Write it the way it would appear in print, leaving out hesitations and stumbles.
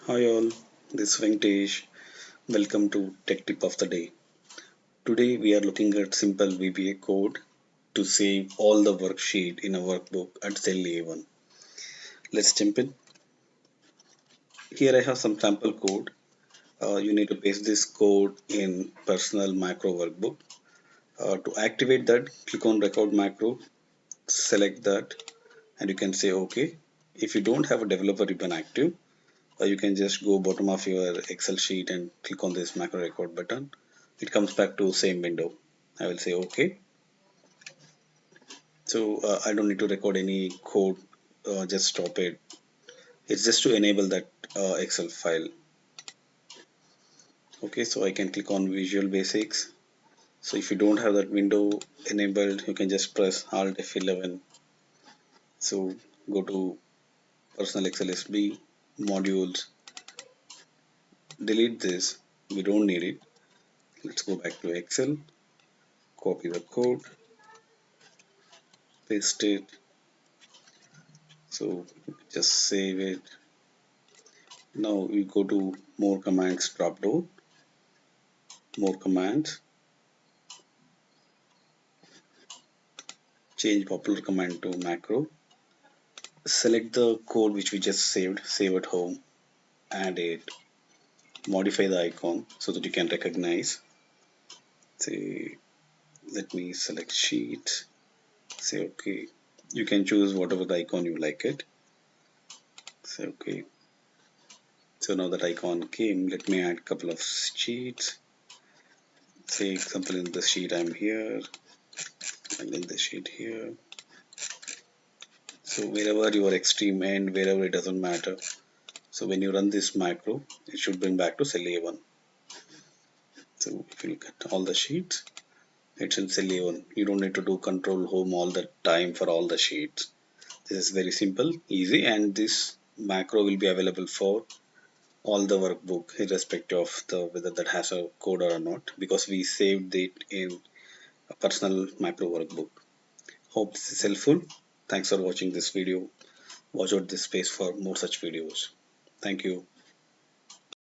Hi all, this is Venkatesh. Welcome to Tech Tip of the Day. Today we are looking at simple VBA code to save all the worksheet in a workbook at cell A1. Let's jump in. Here I have some sample code. You need to paste this code in personal macro workbook. To activate that, click on record macro, select that, and you can say OK. If you don't have a developer ribbon active, you can just go bottom of your Excel sheet and click on this macro record button. It comes back to same window. I will say OK. So I don't need to record any code, just stop it. It's just to enable that Excel file. Okay, so I can click on Visual Basics. So if you don't have that window enabled, you can just press Alt F11. So go to Personal Excel SB, Modules, delete this. We don't need it. Let's go back to Excel, copy the code, paste it. So just save it. Now we go to More Commands drop down, More Commands, change popular command to macro. Select the code which we just saved, save at home, add it, modify the icon so that you can recognize. Say, let me select sheet. Say okay. You can choose whatever the icon you like it. Say okay. So now that icon came, let me add a couple of sheets. Say example in the sheet I'm here, and in the sheet here. So wherever your extreme end, wherever it doesn't matter. So when you run this macro, it should bring back to cell A1. So if you look at all the sheets, it's in cell A1. You don't need to do control home all the time for all the sheets. This is very simple, easy, and this macro will be available for all the workbook irrespective of the whether that has a code or not, because we saved it in a personal macro workbook. Hope this is helpful. Thanks for watching this video. Watch out this space for more such videos. Thank you.